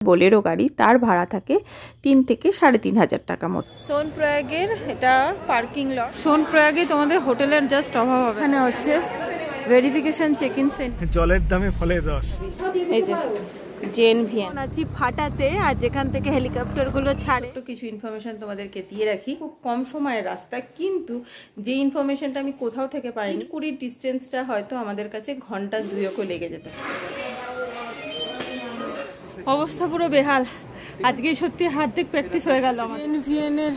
Bolero गाड़ी तार भाड़ा থাকে 3 থেকে 3,500 টাকা মতো। সোনপ্রয়াগের এটা পার্কিং লট। সোনপ্রয়াগে তোমাদের হোটেলের জাস্ট অভাব হবে। এখানে হচ্ছে ভেরিফিকেশন চেক ইন সেন্টার। জলের দামে ফলের রস। এই যে জেন ভিএন আছি ফাটাতে, আর যেখান থেকে হেলিকপ্টারগুলো ছাড়ে একটু কিছু ইনফরমেশন তোমাদেরকে দিয়ে রাখি। খুব কম সময়ের রাস্তা, কিন্তু যে ইনফরমেশনটা আমি কোথাও থেকে পাইনি, 20 ডিস্টেন্সটা হয়তো আমাদের কাছে ঘন্টা 2 লেগে যেত। অবস্থা পুরো বেহাল। আজকে সত্যি হার্দিক প্র্যাকটিস হয়ে গেল আমার। ভিএনের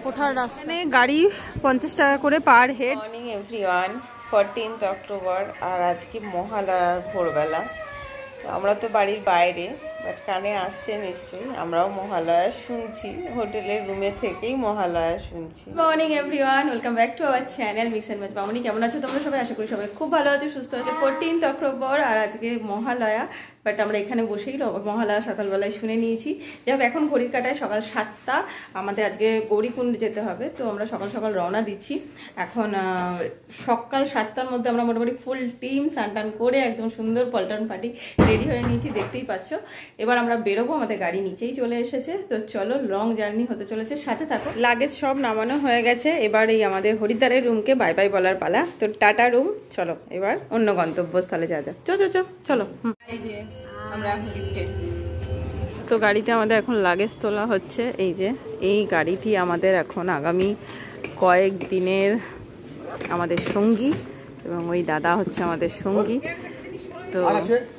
ওঠার রাস্তা গাড়ি 50 টাকা করে per head. Morning everyone, 14th October, আর আজকে মহালয়ার ভোরবেলা। তো আমরা তো বাড়ির বাইরে, বাট কানে আসছে নিশ্চয়ই। আমরাও মহালয়া শুনছি, হোটেলের রুমে থেকেই মহালয়া শুনছি। Morning everyone, welcome back to our channel mix and match. মামনি কেমন আছো তোমরা সবাই? আশা করি সবাই খুব ভালো আছো, সুস্থ আছো। 14th অক্টোবর আর আজকে মহালয়া, বাট আমরা এখানে বসেই মহালয়া সকালবেলায় শুনে নিয়েছি। যাই হোক, এখন ঘড়ির কাটায় সকাল 7টা। আমাদের আজকে গৌরীকুণ্ড যেতে হবে, তো আমরা সকাল সকাল রওনা দিচ্ছি। এখন সকাল 7টার মধ্যে আমরা মোটামুটি ফুল টিম স্নান করে একদম সুন্দর পল্টন পার্টি রেডি হয়ে নিয়েছি, দেখতেই পাচ্ছ। এবার আমরা বেরোবো, আমাদের গাড়ি নিচেই চলে এসেছে। তো চলো, লং জার্নি হতে চলেছে, সাথে থাকো। লাগেজ সব নামানো হয়ে গেছে, এবার এই আমাদের হরিদ্বারের রুমকে বাই বাই বলার পালা। তো টাটা রুম, চলো এবার অন্য গন্তব্যস্থলে যা চলো। এই যে আমরা লিফটে, তো গাড়িতে আমাদের এখন লাগেজ তোলা হচ্ছে। এই যে এই গাড়িটি আমাদের এখন আগামী কয়েক দিনের আমাদের সঙ্গী, এবং ওই দাদা হচ্ছে আমাদের সঙ্গী। তো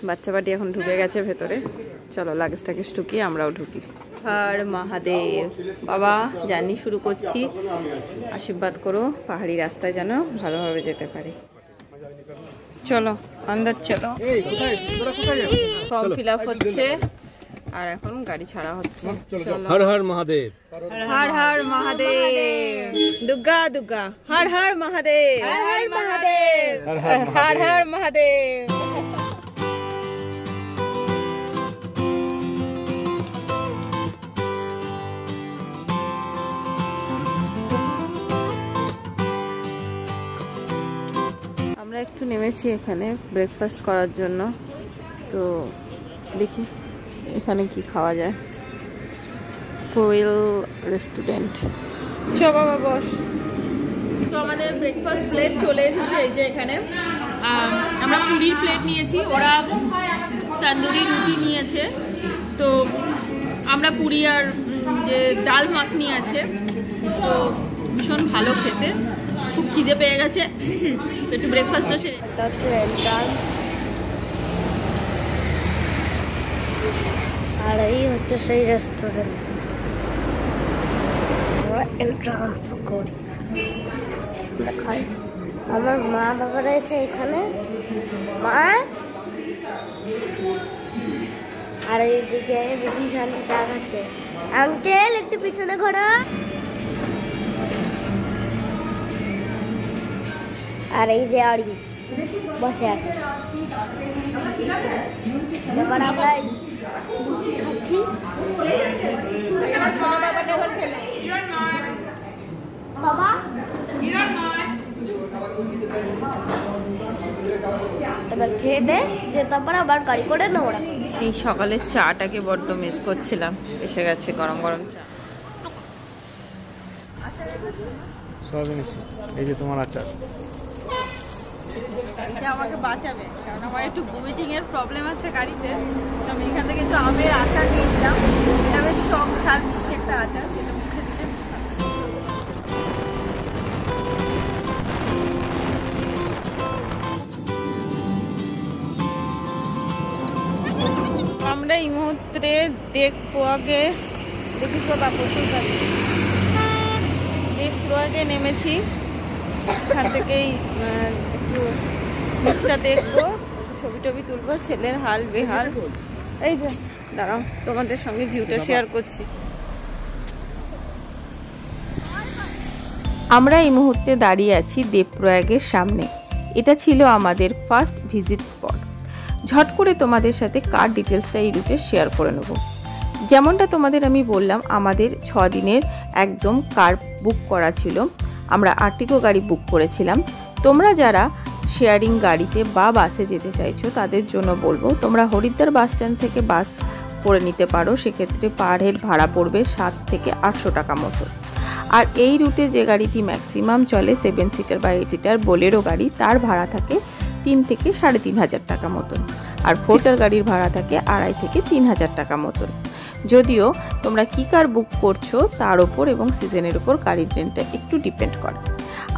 বাচ্চা বাটি এখন ঢুকে গেছে ভেতরে। চলো লাগেজটাকে ঢুকিয়ে আমরাও ঢুকি। আর মহাদেব বাবা, জার্নি শুরু করছি। আশীর্বাদ করো, পাহাড়ি রাস্তায় যেন ভালোভাবে যেতে পারি। চলো আন্দাজ, চলো। ফর্ম ফিল আপ হচ্ছে আর এখন গাড়ি ছাড়া হচ্ছে। হর হর মহাদেব, হর হর মহাদেব, দুর্গা দুর্গা, হর হর মহাদেব, হর হর মহাদেব, হর হর মহাদেব। আমরা একটু নেমেছি এখানে ব্রেকফাস্ট করার জন্য। তো দেখি এখানে কি খাওয়া যায়। কোয়েল রেস্টুরেন্ট, চ বাবা বস। তো আমাদের ব্রেকফাস্ট প্লেট চলে এসেছে। এই যে এখানে আমরা পুরির প্লেট নিয়েছি, ওরা তন্দুরি রুটি নিয়েছে। তো আমরা পুরি আর যে ডাল মাখনি আছে, তো ভীষণ ভালো খেতে, খুব খিদে পেয়ে গেছে। একটু ব্রেকফাস্টটা সেরে। আর এই হচ্ছে সেই রেস্টুরেন্ট, আমরা এন্ট্রান্স করি, খাই। আমার মা বাবা রয়েছে এখানে, মা। আর এইদিকে বেশি শান্তি চা খাচ্ছে। আঙ্কেল একটু পিছনে ঘোরা। আর এই যে আড়ি বসে আছে। এবার আমরা খাচ্ছি। বাবা এবার খেয়ে দে, যে তারপর আবার গাড়ি করে নোংরা। এই সকালের চাটাকে বড্ড মিস করছিলাম। এসে গেছে গরম গরম চা। এই যে তোমার আচার, এটা আমাকে বাঁচাবে, কারণ আমার একটু ভমিটিং এর প্রবলেম আছে গাড়িতে। আমি এখান থেকে একটু আমের আচার নিয়েছিলাম। এটা বেশ টক ঝাল মিষ্টি একটা আচার, যেটা মুখে দিলে। আমরা এই মুহূর্তে দেখবো আগে, দেখি বাবা প্রচুর গাড়ি। দেখবো নেমেছি, এখান থেকেই একটু নিচটা দেখবো, ছবি টবি তুলবো। ছেলের হাল বেহাল। এই যে দাঁড়াও, তোমাদের সঙ্গে ভিউটা শেয়ার করছি। আমরা এই মুহূর্তে দাঁড়িয়ে আছি দেবপ্রয়াগের সামনে। এটা ছিল আমাদের ফার্স্ট ভিজিট স্পট। ঝট করে তোমাদের সাথে কার ডিটেলসটা এই রুটে শেয়ার করে নেব। যেমনটা তোমাদের আমি বললাম, আমাদের 6 দিনের একদম কার বুক করা ছিল। আমরা আর্টিগো গাড়ি বুক করেছিলাম। তোমরা যারা শেয়ারিং গাড়িতে বা বাসে যেতে চাইছো তাদের জন্য বলবো, তোমরা হরিদ্বার বাস স্ট্যান্ড থেকে বাস করে নিতে পারো, সেক্ষেত্রে পার হেড ভাড়া পড়বে 7 থেকে 800 টাকা মতো। আর এই রুটে যে গাড়িটি ম্যাক্সিমাম চলে 7 সিটার বা 8 সিটার বোলেরো গাড়ি, তার ভাড়া থাকে 3 থেকে 3,500 টাকা মতন। আর 4 সিটার গাড়ির ভাড়া থাকে 2,500 থেকে 3,000 টাকা মতন। যদিও তোমরা কী কার বুক করছো তার ওপর এবং সিজনের ওপর গাড়ির রেন্টটা একটু ডিপেন্ড করে।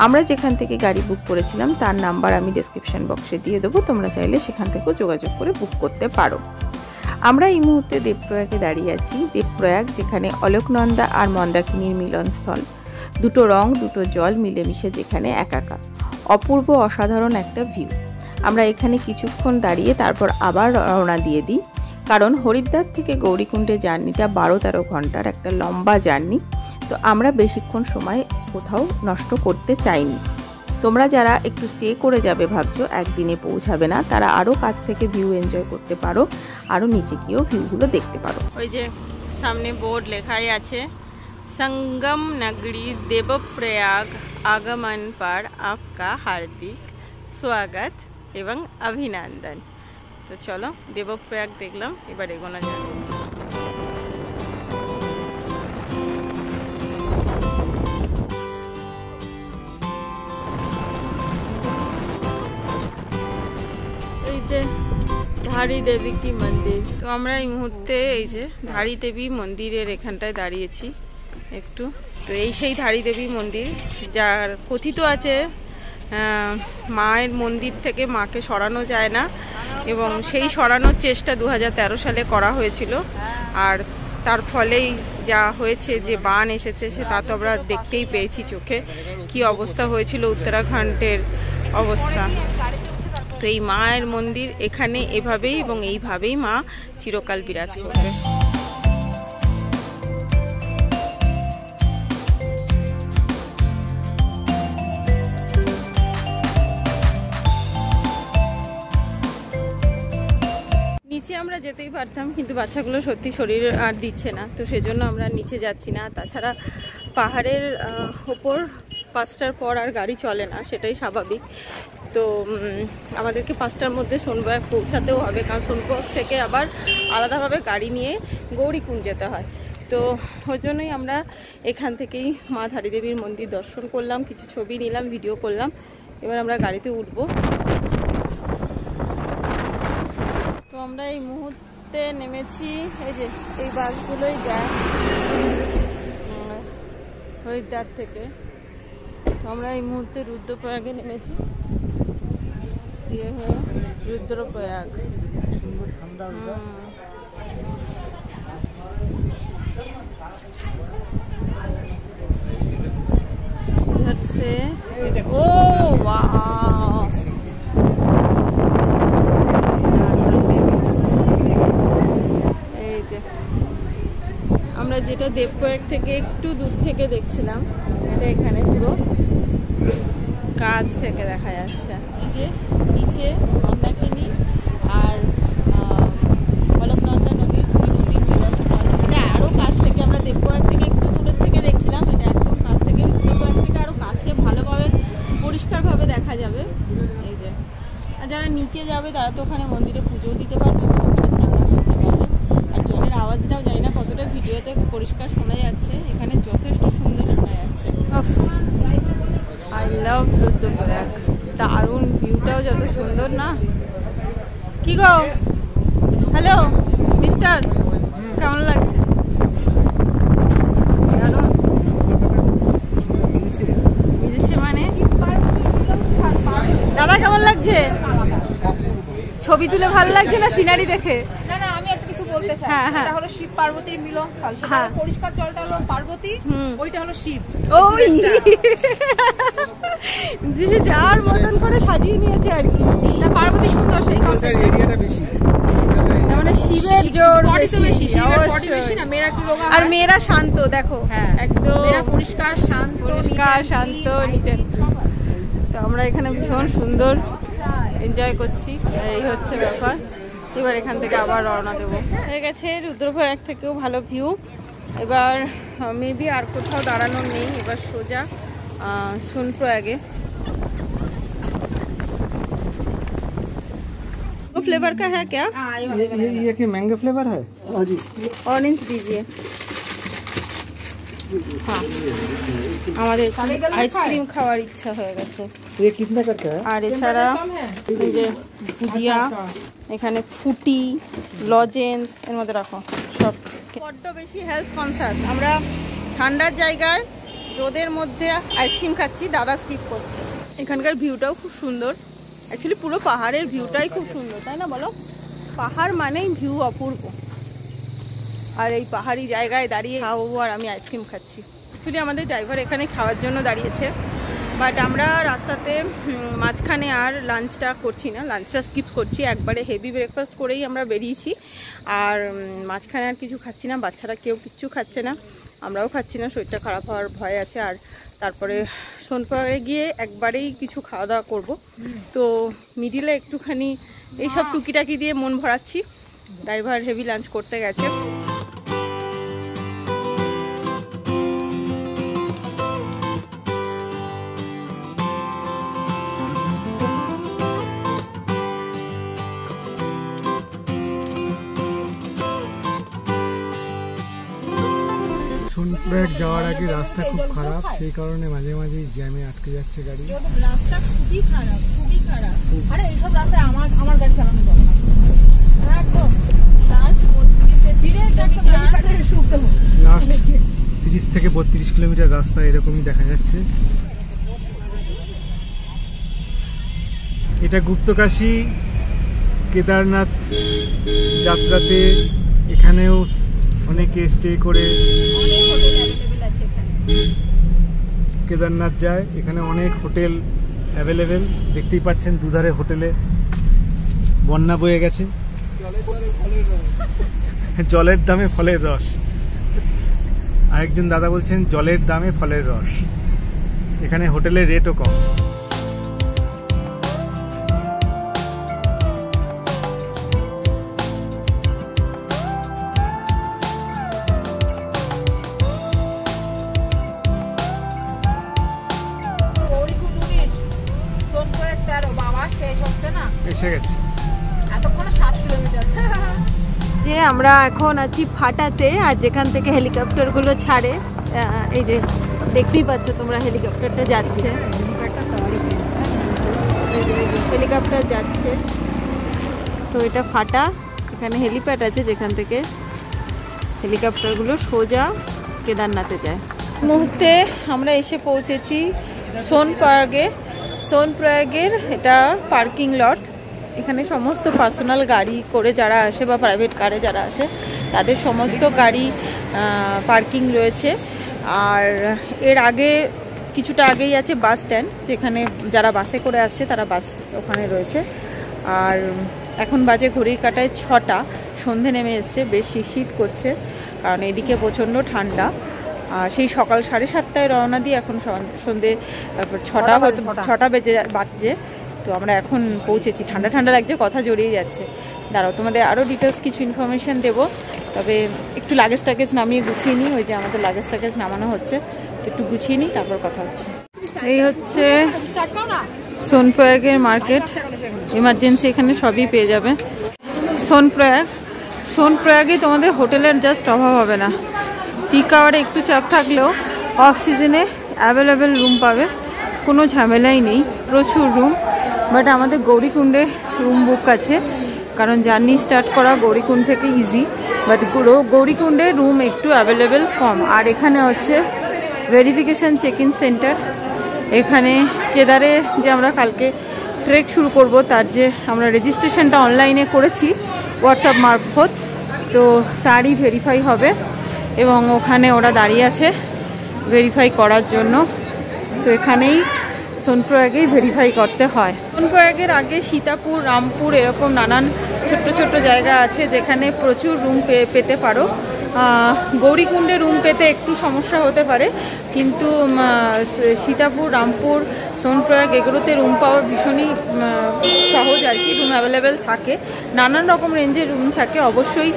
আমরা যেখান থেকে গাড়ি বুক করেছিলাম তার নাম্বার আমি ডেসক্রিপশন বক্সে দিয়ে দেবো, তোমরা চাইলে সেখান থেকেও যোগাযোগ করে বুক করতে পারো। আমরা এই মুহূর্তে দেবপ্রয়াগে দাঁড়িয়ে আছি। দেবপ্রয়াগ যেখানে অলকনন্দা আর মন্দাকিনীর মিলনস্থল, দুটো রং দুটো জল মিলেমিশে যেখানে একাকার, অপূর্ব অসাধারণ একটা ভিউ। আমরা এখানে কিছুক্ষণ দাঁড়িয়ে তারপর আবার রওনা দিয়ে দিই, কারণ হরিদ্বার থেকে গৌরীকুণ্ডে জার্নিটা 12-13 ঘন্টার একটা লম্বা জার্নি। তো আমরা বেশিক্ষণ সময় কোথাও নষ্ট করতে চাইনি। তোমরা যারা একটু স্টে করে যাবে ভাবছো, একদিনে পৌঁছাবে না, তারা আরও কাছ থেকে ভিউ এনজয় করতে পারো, আরও নিচে গিয়েও ভিউগুলো দেখতে পারো। ওই যে সামনে বোর্ড লেখাই আছে, संगम नगरी देवप्रयाग आगमन पर आपका हार्दिक स्वागत एवं अभिनंदन। तो चलो देवप्रयाग देखलाम, এবার এগোনো যাক। এই যে ধারী দেবী কি মন্দির, তো আমরা এই মুহূর্তে এই যে ধারী দেবী মন্দিরের এখানটায় দাঁড়িয়েছি একটু। তো এই সেই ধারী দেবী মন্দির, যার কথিত আছে মায়ের মন্দির থেকে মাকে সরানো যায় না, এবং সেই সরানোর চেষ্টা 2013 সালে করা হয়েছিল। আর তার ফলেই যা হয়েছে, যে বান এসেছে সে তা তো আমরা দেখতেই পেয়েছি চোখে, কি অবস্থা হয়েছিল উত্তরাখণ্ডের অবস্থা। তো এই মায়ের মন্দির এখানে এভাবেই এবং এইভাবেই মা চিরকাল বিরাজ করবে। নিচে আমরা যেতেই পারতাম, কিন্তু বাচ্চাগুলো সত্যি শরীর আর দিচ্ছে না, তো সেজন্য আমরা নিচে যাচ্ছি না। তাছাড়া পাহাড়ের ওপর 5টার পর আর গাড়ি চলে না, সেটাই স্বাভাবিক। তো আমাদেরকে 5টার মধ্যে সোনপ্রয়াগ পৌঁছাতেও হবে, কারণ সোনপ্রয়াগ থেকে আবার আলাদাভাবে গাড়ি নিয়ে গৌরীকুণ্ড যেতে হয়। তো ওই জন্যই আমরা এখান থেকেই মা ধারী দেবীর মন্দির দর্শন করলাম, কিছু ছবি নিলাম, ভিডিও করলাম। এবার আমরা গাড়িতে উঠবো। তো আমরা এই মুহূর্তে নেমেছি, এই যে এই বাসগুলোই যায় হরিদ্বার থেকে। তো আমরা এই মুহূর্তে রুদ্রপ্রয়াগে নেমেছি। ये है रुद्रप्रयाग। इधर से ओ वाह, এই যে আমরা যেটা দেবপ্রয়াগ থেকে একটু দূর থেকে দেখছিলাম, এটা এখানে পুরো কাছ থেকে দেখা যাচ্ছে। এই যে নিচে মন্দাকিনী আর অলকনন্দা নদীর মিলনস্থল, এটা আরও কাছ থেকে আমরা দেবপ্রয়াগ থেকে একটু দূরের থেকে দেখছিলাম, এটা একদম কাছ থেকে, রুদ্রপ্রয়াগ থেকে আরও কাছে ভালোভাবে পরিষ্কারভাবে দেখা যাবে। এই যে আর যারা নিচে যাবে তারা তো ওখানে মন্দিরে পুজোও দিতে পারবে, ওখানে স্নান করতে পারবে। আর জলের আওয়াজটাও জানি না কতটা ভিডিওতে পরিষ্কার শোনা যাচ্ছে, এখানে যথেষ্ট সুন্দর শোনা যাচ্ছে। আই লাভ রুদ্রপ্রয়াগ, দারুণ ভিউটাও যত সুন্দর না। কি গো, হ্যালো মিস্টার, কেমন লাগছে? দারুণ মিলছে মানে, দাদা কেমন লাগছে? ছবি তুলে ভালো লাগছে না সিনারি দেখে? না না, আমি একটা কিছু বলতে চাই। এটা হলো শিব পার্বতীর মিলনস্থল, সেটা পরিষ্কার জলটা হলো পার্বতী, ওইটা হলো শিব। ওই যে যার মতন করে সাজিয়ে নিয়েছে আর কি। না, পার্বতী সুন্দর, সেই কনসেপ্ট এরিয়াটা বেশি, মানে শিবের জোর বেশি, বেশি না, মেয়েরা একটু রোগা আর মেয়েরা শান্ত, দেখো একদম পরিষ্কার শান্ত। তো আমরা এখানে ভীষণ সুন্দর এনজয় করছি, এই হচ্ছে ব্যাপার। এবার এখান থেকে আবার রওনা দেবো। হয়ে গেছে রুদ্রপ্রয়াগ থেকেও ভালো ভিউ। এবার মেবি আর কোথাও দাঁড়ানো নেই, এবার সোজা সোনপ্রয়াগে। फ्लेवर का है क्या? ये कि मैंगो फ्लेवर है? हाँ जी। ऑरेंज दीजिए। हाँ আমাদের আইসক্রিম খাওয়ার ইচ্ছা হয়ে গেছে। ये कितना करके है? আর এছাড়া এই যে ভুজিয়া, এখানে ফুটি, লজেন্স এর মধ্যে রাখো সব। বড্ড বেশি হেলথ কনসাস। আমরা ঠান্ডার জায়গায় রোদের মধ্যে আইসক্রিম খাচ্ছি, দাদা স্কিপ করছে। এখানকার ভিউটাও খুব সুন্দর। অ্যাকচুয়ালি পুরো পাহাড়ের ভিউটাই খুব সুন্দর, তাই না বলো? পাহাড় মানেই ভিউ অপূর্ব। আর এই পাহাড়ি জায়গায় দাঁড়িয়ে খাবো আর আমি আইসক্রিম খাচ্ছি। অ্যাকচুয়ালি আমাদের ড্রাইভার এখানে খাওয়ার জন্য দাঁড়িয়েছে, বাট আমরা রাস্তাতে মাঝখানে আর লাঞ্চটা করছি না, লাঞ্চটা স্কিপ করছি। একবারে হেভি ব্রেকফাস্ট করেই আমরা বেরিয়েছি, আর মাঝখানে আর কিছু খাচ্ছি না। বাচ্চারা কেউ কিচ্ছু খাচ্ছে না, আমরাও খাচ্ছি না, শরীরটা খারাপ হওয়ার ভয় আছে। আর তারপরে সোনপাহাড়ে গিয়ে একবারেই কিছু খাওয়া দাওয়া করবো, তো মিডিলে একটুখানি এইসব টুকিটাকি দিয়ে মন ভরাচ্ছি। ড্রাইভার হেভি লাঞ্চ করতে গেছে। সোনপ্রয়াগ যাওয়ার আগে রাস্তা খুব খারাপ, সেই কারণে মাঝে মাঝে জ্যামে আটকে যাচ্ছে গাড়ি। রাস্তা খুবই খারাপ, খুবই খারাপ। আরে এইসব রাস্তায় আমার গাড়ি চালানো যাবে না একদম। লাস্ট 30 থেকে 32 কিলোমিটার রাস্তা এরকমই দেখা যাচ্ছে। এটা গুপ্তকাশী কেদারনাথ যাত্রাতে এখানেও অনেকে স্টে করে কেদারনাথ যায়। এখানে অনেক হোটেল অ্যাভেলেবেল, দেখতেই পাচ্ছেন দুধারে হোটেলে বন্যা বয়ে গেছে। জলের দামে ফলের রস। আরেকজন দাদা বলছেন জলের দামে ফলের রস। এখানে হোটেলের রেটও কম। এসে গেছি, এতক্ষণে 7 কিলোমিটার। যে আমরা এখন আছি ফাটাতে, আর যেখান থেকে হেলিকপ্টারগুলো ছাড়ে, এই যে দেখতেই পাচ্ছ তোমরা হেলিকপ্টারটা যাচ্ছে, হেলিকপ্টার যাচ্ছে। তো এটা ফাটা, এখানে হেলিপ্যাড আছে যেখান থেকে হেলিকপ্টারগুলো সোজা কেদারনাথে যায়। মুহূর্তে আমরা এসে পৌঁছেছি সোনপ্রয়াগে। সোনপ্রয়াগের এটা পার্কিং লট। এখানে সমস্ত পার্সোনাল গাড়ি করে যারা আসে বা প্রাইভেট কারে যারা আসে তাদের সমস্ত গাড়ি পার্কিং রয়েছে। আর এর আগে কিছুটা আগেই আছে বাস স্ট্যান্ড, যেখানে যারা বাসে করে আসছে তারা বাস ওখানে রয়েছে। আর এখন বাজে ঘড়ির কাঁটায় 6টা, সন্ধে নেমে এসছে, বেশ শীত করছে কারণ এদিকে প্রচণ্ড ঠান্ডা। আর সেই সকাল 7:30টায় রওনা দিয়ে এখন সন্ধে 6টা বাজছে। তো আমরা এখন পৌঁছেছি। ঠান্ডা ঠান্ডা লাগছে, কথা জড়িয়ে যাচ্ছে। দাঁড়াও তোমাদের আরও ডিটেলস কিছু ইনফরমেশান দেবো, তবে একটু লাগেজ টাগেজ নামিয়ে গুছিয়ে নিই। ওই যে আমাদের লাগেজ টাগেজ নামানো হচ্ছে, তো একটু গুছিয়ে নিই, তারপর কথা হচ্ছে। এই হচ্ছে সোনপ্রয়াগের মার্কেট। ইমার্জেন্সি এখানে সবই পেয়ে যাবে। সোনপ্রয়াগে তোমাদের হোটেলের জাস্ট অভাব হবে না। পিক আওয়ারে একটু চাপ থাকলেও অফ সিজনে অ্যাভেলেবেল রুম পাবে, কোনো ঝামেলাই নেই, প্রচুর রুম। বাট আমাদের গৌরীকুণ্ডে রুম বুক আছে, কারণ জার্নি স্টার্ট করা গৌরীকুণ্ড থেকে ইজি, বাট গৌরীকুণ্ডে রুম একটু অ্যাভেলেবেল কম। আর এখানে হচ্ছে ভেরিফিকেশান চেক ইন সেন্টার। এখানে কেদারে যে আমরা কালকে ট্রেক শুরু করব, তার যে আমরা রেজিস্ট্রেশনটা অনলাইনে করেছি হোয়াটসঅ্যাপ মারফত, তো তারই ভেরিফাই হবে এবং ওখানে ওরা দাঁড়িয়ে আছে ভেরিফাই করার জন্য। তো এখানেই সোনপ্রয়াগেই ভেরিফাই করতে হয়। সোনপ্রয়াগের আগে সীতাপুর, রামপুর এরকম নানান ছোট্ট ছোট্ট জায়গা আছে যেখানে প্রচুর রুম পেতে পারো। গৌরীকুণ্ডে রুম পেতে একটু সমস্যা হতে পারে, কিন্তু সীতাপুর, রামপুর, সোনপ্রয়াগ এগুলোতে রুম পাওয়া ভীষণই সহজ আর কি। রুম অ্যাভেলেবেল থাকে, নানান রকম রেঞ্জের রুম থাকে। অবশ্যই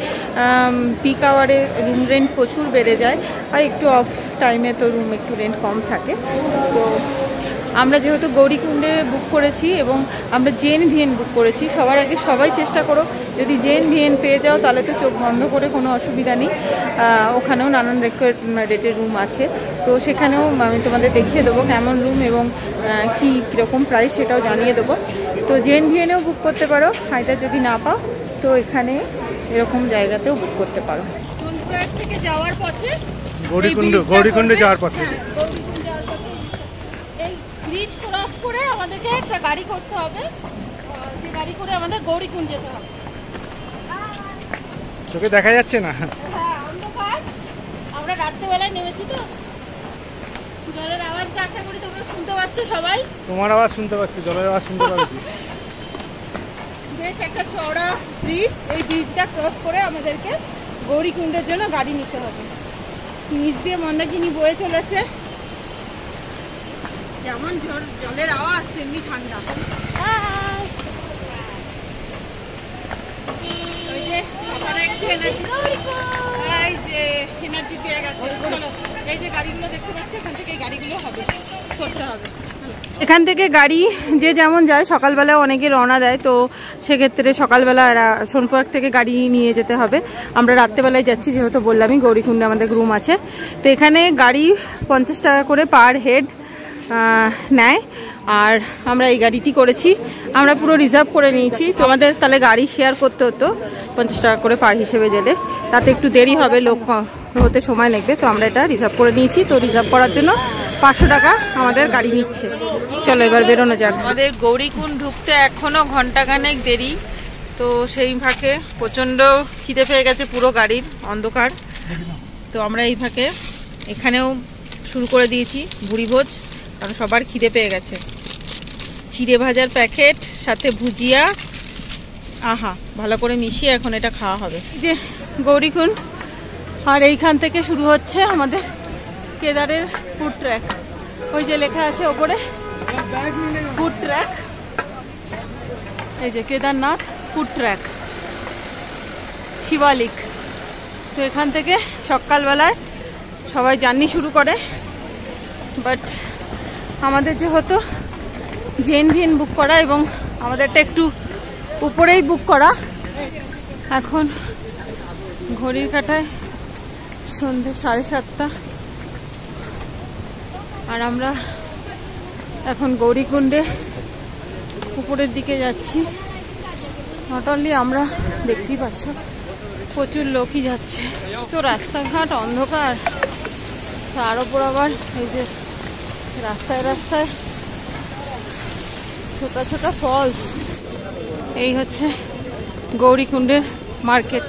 পিক আওয়ারে রুম রেন্ট প্রচুর বেড়ে যায়, আর একটু অফ টাইমে তো রুম একটু রেন্ট কম থাকে। তো আমরা যেহেতু গৌরীকুণ্ডে বুক করেছি এবং আমরা JNVN বুক করেছি, সবার আগে সবাই চেষ্টা করো যদি JNVN পেয়ে যাও তাহলে তো চোখ বন্ধ করে কোনো অসুবিধা নেই। ওখানেও নানান রেটের রুম আছে, তো সেখানেও আমি তোমাদের দেখিয়ে দেবো কেমন রুম এবং কীরকম প্রাইস সেটাও জানিয়ে দেবো। তো JNVNেও বুক করতে পারো, হাইটা যদি না পাও তো এখানে এরকম জায়গাতেও বুক করতে পারো। সোনপ্রয়াগ থেকে যাওয়ার পথে গৌরীকুণ্ডে যাওয়ার পথে এই ব্রিজ ক্রস করে আমাদেরকে একটা গাড়ি করতে হবে, যে গাড়ি করে আমাদের গৌরীকুণ্ড যেতে হবে। চোখে দেখা যাচ্ছে না, হ্যাঁ অন্ধকার, আমরা রাত্রেবেলায় নেমেছি তো জলের আওয়াজটা আশা করি তোমরা শুনতে পাচ্ছ সবাই। তোমার আওয়াজ শুনতে পাচ্ছি, জলের আওয়াজ শুনতে পাচ্ছি। বেশ একটা চওড়া ব্রিজ, এই ব্রিজটা ক্রস করে আমাদেরকে গৌরীকুণ্ডের জন্য গাড়ি নিতে হবে। নিচ দিয়ে মন্দাকিনী বয়ে চলেছে, যেমন জলের আওয়াজ তেমনি ঠান্ডা। ওই যে সকালে একটু এনার্জি পেয়ে গেছে। চলো এই যে গাড়িগুলো দেখতে পাচ্ছ, এখান থেকে গাড়িগুলো হবে করতে হবে। এখান থেকে গাড়ি যে যেমন যায়, সকালবেলা অনেকে রওনা দেয়, তো সেক্ষেত্রে সকালবেলা সোনপ্রয়াগ থেকে গাড়ি নিয়ে যেতে হবে। আমরা রাত্রেবেলায় যাচ্ছি যেহেতু বললামই, গৌরীকুণ্ডে আমাদের রুম আছে। তো এখানে গাড়ি 50 টাকা করে পার হেড নেয়, আর আমরা এই গাড়িটি করেছি, আমরা পুরো রিজার্ভ করে নিয়েছি। তো আমাদের তাহলে গাড়ি শেয়ার করতে হতো 50 টাকা করে পার হিসেবে গেলে, তাতে একটু দেরি হবে, লোক হতে সময় লাগবে। তো আমরা এটা রিজার্ভ করে নিয়েছি, তো রিজার্ভ করার জন্য 500 টাকা আমাদের গাড়ি নিচ্ছে। চলো এবার বেরোনো যাক। আমাদের গৌরীকুণ্ড ঢুকতে এখনো ঘন্টাখানেক দেরি, তো সেই ফাঁকে প্রচণ্ড খিদে পেয়ে গেছে, পুরো গাড়ির অন্ধকার। তো আমরা এই ফাঁকে এখানেও শুরু করে দিয়েছি ভুড়িভোজ, কারণ সবার খিদে পেয়ে গেছে। চিড়ে ভাজার প্যাকেট সাথে ভুজিয়া, আহা ভালো করে মিশিয়ে এখন এটা খাওয়া হবে। যে গৌরীকুণ্ড, আর এইখান থেকে শুরু হচ্ছে আমাদের কেদারের ফুড ট্র্যাক। ওই যে লেখা আছে ওপরে ফুড ট্র্যাক, এই যে কেদারনাথ ফুড ট্র্যাক শিবালিক। তো এখান থেকে সকালবেলায় সবাই জার্নি শুরু করে, বাট আমাদের যেহেতু JNVN বুক করা এবং আমাদেরটা একটু উপরেই বুক করা, এখন ঘড়ির কাঁটায় সন্ধ্যে 7:30, আর আমরা এখন গৌরীকুণ্ডে উপরের দিকে যাচ্ছি। নট অনলি আমরা, দেখতেই পাচ্ছ প্রচুর লোকই যাচ্ছে। তো রাস্তাঘাট অন্ধকার, তার উপর আবার এই যে রাস্তায় রাস্তায় ছোট ছোট ফলস। এই হচ্ছে গৌরীকুণ্ডের মার্কেট।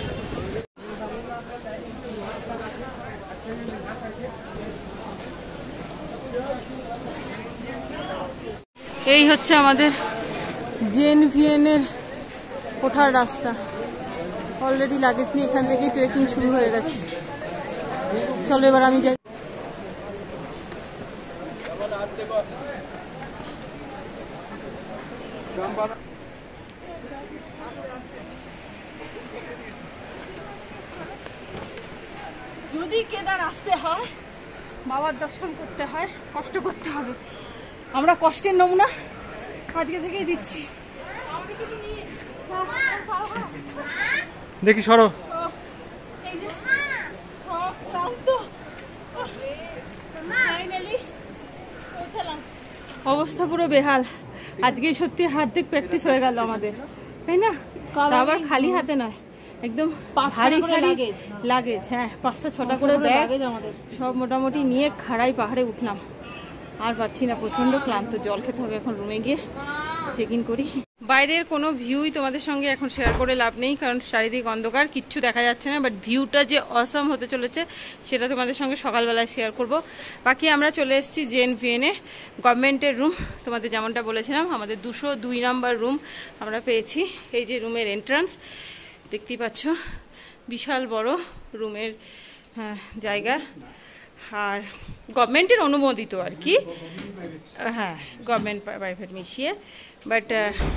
এই হচ্ছে আমাদের JNVN এর ওঠার রাস্তা। অলরেডি লাগেজ নিয়ে এখান থেকেই ট্রেকিং শুরু হয়ে গেছে। চলো এবার আমি যাই। যদি কেদার আসতে হয়, বাবার দর্শন করতে হয়, কষ্ট করতে হবে। আমরা কষ্টের নমুনা আজকে থেকেই দিচ্ছি। দেখি সরো। এই যে সব ক্লান্ত, ফাইনালি পৌঁছালাম। অবস্থা পুরো বেহাল। আজকে সত্যি হার্দিক প্র্যাকটিস হয়ে গেল আমাদের, তাই না? আবার খালি হাতে নয়, একদম ভারী লাগেজ। হ্যাঁ 5-6টা করে ব্যাগ সব মোটামুটি নিয়ে খাড়াই পাহাড়ে উঠলাম। আর পারছি না, প্রচন্ড ক্লান্ত। জল খেতে হবে, এখন রুমে গিয়ে চেক ইন করি। বাইরের কোনো ভিউই তোমাদের সঙ্গে এখন শেয়ার করে লাভ নেই, কারণ চারিদিক অন্ধকার, কিচ্ছু দেখা যাচ্ছে না। বাট ভিউটা যে অসম হতে চলেছে সেটা তোমাদের সঙ্গে সকালবেলায় শেয়ার করব। বাকি আমরা চলে এসেছি JNVN এ, গভর্নমেন্টের রুম। তোমাদের যেমনটা বলেছিলাম, আমাদের 202 নম্বর রুম আমরা পেয়েছি। এই যে রুমের এন্ট্রান্স দেখতেই পাচ্ছ, বিশাল বড় রুমের জায়গা, আর গভর্নমেন্টের অনুমোদিত আর কি। হ্যাঁ গভর্নমেন্ট প্রাইভেট মিশিয়ে। বাট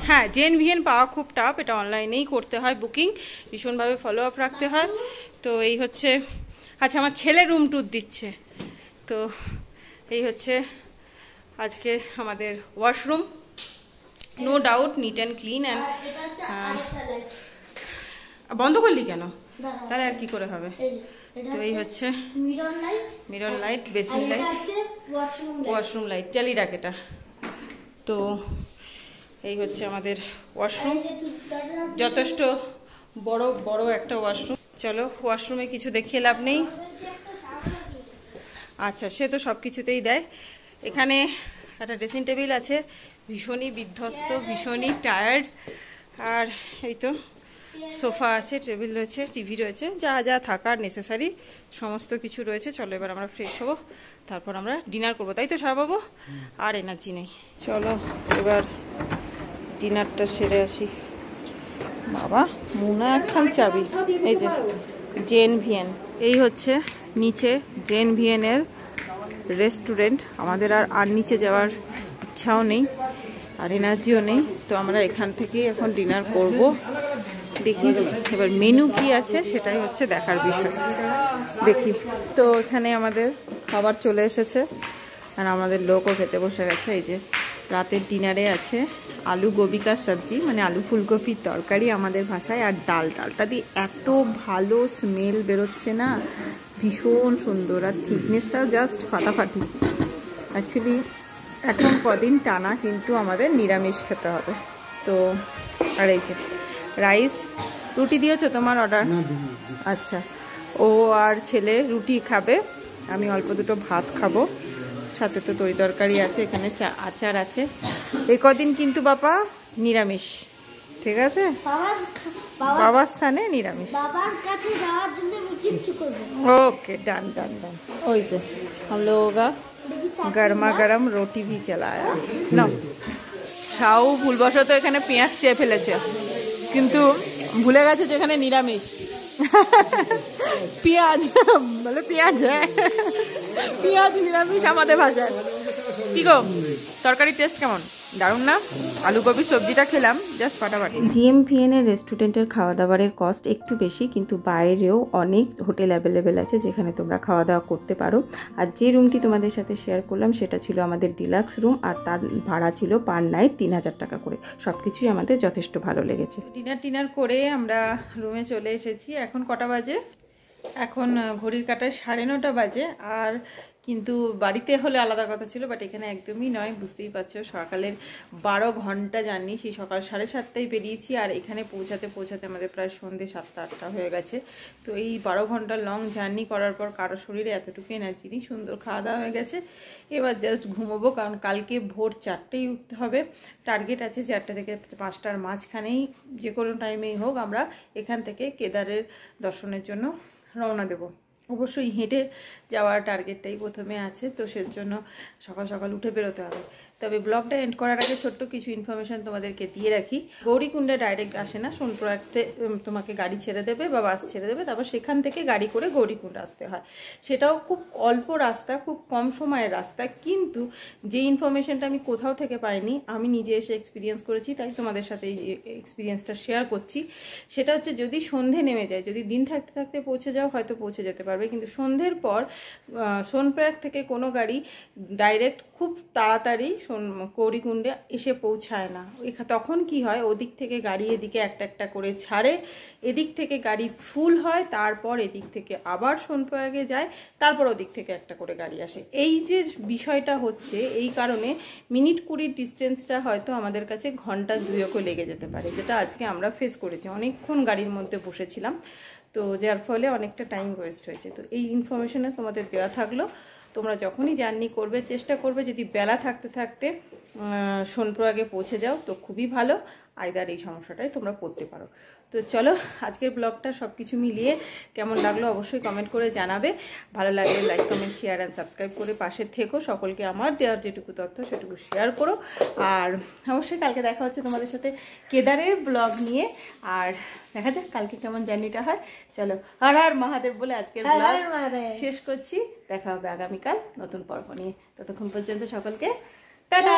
হ্যাঁ JNVN পাওয়া খুব টাফ, এটা অনলাইনেই করতে হয় বুকিং, ভীষণভাবে ফলো আপ রাখতে হয়। তো এই হচ্ছে, আচ্ছা আমার ছেলে রুম ট্যুর দিচ্ছে। তো এই হচ্ছে আজকে আমাদের washroom no doubt neat and clean and বন্ধ করলি কেন তাহলে আর কি করে হবে তো এই হচ্ছে mirror light basin light washroom light জালি রাখ এটা তো এই হচ্ছে আমাদের ওয়াশরুম যথেষ্ট বড় একটা ওয়াশরুম চলো ওয়াশরুমে কিছু দেখিয়ে লাভ নেই আচ্ছা সে তো সব কিছুতেই দেয় এখানে একটা ড্রেসিং টেবিল আছে ভীষণই বিধ্বস্ত ভীষণই টায়ার্ড আর এই তো সোফা আছে টেবিল রয়েছে টিভি রয়েছে যা যা থাকার নেসেসারি সমস্ত কিছু রয়েছে চলো এবার আমরা ফ্রেশ হবো তারপর আমরা ডিনার করবো তাই তো সাবাবু আর এনার্জি নেই চলো এবার ডিনারটা সেরে আসি বাবা মুনা একখান চাবি এই যে জেন ভিএন এই হচ্ছে নিচে জেন ভিএনের রেস্টুরেন্ট আমাদের আর নিচে যাওয়ার ইচ্ছাও নেই আর এনার্জিও নেই তো আমরা এখান থেকেই এখন ডিনার করব দেখি এবার মেনু কি আছে সেটাই হচ্ছে দেখার বিষয় দেখি তো এখানে আমাদের খাবার চলে এসেছে আর আমাদের লোকও খেতে বসে গেছে এই যে রাতের ডিনারে আছে আলু গোবি কা সবজি মানে আলু ফুলকপির তরকারি আমাদের ভাষায় আর ডালটা দিয়ে এত ভালো স্মেল বেরোচ্ছে না ভীষণ সুন্দর আর থিকনেসটাও জাস্ট ফাটাফাটি অ্যাকচুয়ালি এখন কদিন টানা কিন্তু আমাদের নিরামিষ খেতে হবে তো আর এই যে রাইস রুটি দিয়েছো তোমার অর্ডার আচ্ছা ও আর ছেলে রুটি খাবে আমি অল্প দুটো ভাত খাবো সাথে তো তরি তরকারি আছে এখানে আচার আছে এই কদিন কিন্তু বাবা নিরামিষ ঠিক আছে বাবার স্থানে নিরামিষ ओके डन डन डन ওই যে हम लोगों का गर्मा गर्म रोटी भी चलाया ना খাও ভুলবশত এখানে পেঁয়াজ চেয়ে ফেলেছে কিন্তু ভুলে গেছে যে এখানে নিরামিষ পেঁয়াজ বলে পেঁয়াজ হ্যাঁ পেঁয়াজ নিরামিষ আমাদের ভাষায় কি গো তরকারির টেস্ট কেমন দারুণ না আলু গোবি সবজিটা খেলাম জাস্ট ফাটাফাটি জিএমভিএন এর রেস্টুরেন্টের খাওয়া দাওয়ারের কস্ট একটু বেশি কিন্তু বাইরেও অনেক হোটেল অ্যাভেলেবেল আছে যেখানে তোমরা খাওয়া দাওয়া করতে পারো আর যে রুমটি তোমাদের সাথে শেয়ার করলাম সেটা ছিল আমাদের ডিলাক্স রুম আর তার ভাড়া ছিল পার নাইট 3000 টাকা করে সব কিছুই আমাদের যথেষ্ট ভালো লেগেছে ডিনার করে আমরা রুমে চলে এসেছি এখন কটা বাজে এখন ঘড়ির কাঁটায় 9:30 বাজে আর কিন্তু বাড়িতে হলে আলাদা কথা ছিল বাট এখানে একদমই নয় বুঝতেই পারছো সকালের 12 ঘন্টা জার্নি সেই সকাল 7:30টায় বেরিয়েছি আর এখানে পৌঁছাতে আমাদের প্রায় সন্ধ্যে 7-8টা হয়ে গেছে তো এই 12 ঘন্টা লং জার্নি করার পর কারো শরীরে এতটুকু এনার্জি নেই সুন্দর খাওয়া দাওয়া হয়ে গেছে এবার জাস্ট ঘুমোবো কারণ কালকে ভোর 4টেই উঠতে হবে টার্গেট আছে 4টা থেকে 5টার মাঝখানেই যে কোনো টাইমেই হোক আমরা এখান থেকে কেদারের দর্শনের জন্য রওনা দেব অবশ্যই হেঁটে যাওয়ার টার্গেটটাই প্রথমে আছে তো সেজন্য সকাল সকাল উঠে বেরোতে হবে তবে ব্লগটা এন্ড করার আগে ছোট্ট কিছু ইনফরমেশন তোমাদেরকে দিয়ে রাখি গৌরীকুণ্ডে ডাইরেক্ট আসে না সোনপ্রয়াগতে তোমাকে গাড়ি ছেড়ে দেবে বা বাস ছেড়ে দেবে তারপর সেখান থেকে গাড়ি করে গৌরীকুণ্ড আসতে হয় সেটাও খুব অল্প রাস্তা খুব কম সময়ের রাস্তা কিন্তু যে ইনফরমেশনটা আমি কোথাও থেকে পাইনি আমি নিজে এসে এক্সপিরিয়েন্স করেছি তাই তোমাদের সাথে এই এক্সপিরিয়েন্সটা শেয়ার করছি সেটা হচ্ছে যদি সন্ধে নেমে যায় যদি দিন থাকতে থাকতে পৌঁছে যাও হয়তো পৌঁছে যেতে পারবে কিন্তু সন্ধ্যের পর সোনপ্রয়াগ থেকে কোনো গাড়ি ডাইরেক্ট খুব তাড়াতাড়ি গৌরীকুণ্ডে এসে পৌঁছায় না তখন কি হয় ওদিক থেকে গাড়ি এদিকে একটা করে ছাড়ে এদিক থেকে গাড়ি ফুল হয় তারপর এদিক থেকে আবার সোনপ্রয়াগে যায় তারপর ওদিক থেকে একটা করে গাড়ি আসে এই যে বিষয়টা হচ্ছে এই কারণে মিনিট 20 ডিস্টেন্সটা হয়তো আমাদের কাছে ঘন্টা 2 লেগে যেতে পারে যেটা আজকে আমরা ফেস করেছি অনেকক্ষণ গাড়ির মধ্যে বসেছিলাম তো যার ফলে অনেকটা টাইম ওয়েস্ট হয়েছে তো এই ইনফরমেশনে তোমাদের দেওয়া থাকলো তোমরা যখনই জার্নি করবে চেষ্টা করবে যদি বেলা থাকতে থাকতে সোনপ্রয়াগে পৌঁছে যাও তো খুবই ভালো আইদার এই সমস্যাটাই তোমরা পড়তে পারো তো চলো আজকের ব্লগটা সব কিছু মিলিয়ে কেমন লাগলো অবশ্যই কমেন্ট করে জানাবে ভালো লাগলে like comment share and subscribe করে পাশে থেকো সকলকে আমার দেওয়ার যেটুকু তথ্য সেটুকু শেয়ার করো আর অবশ্যই কালকে দেখা হচ্ছে তোমাদের সাথে কেদারের ব্লগ নিয়ে আর দেখা যাক কালকে কেমন জার্নিটা হয় চলো হর হর মহাদেব বলে আজকের ব্লগ শেষ করছি দেখা হবে আগামীকাল নতুন পর্ব নিয়ে ততক্ষণ পর্যন্ত সকলকে টাটা।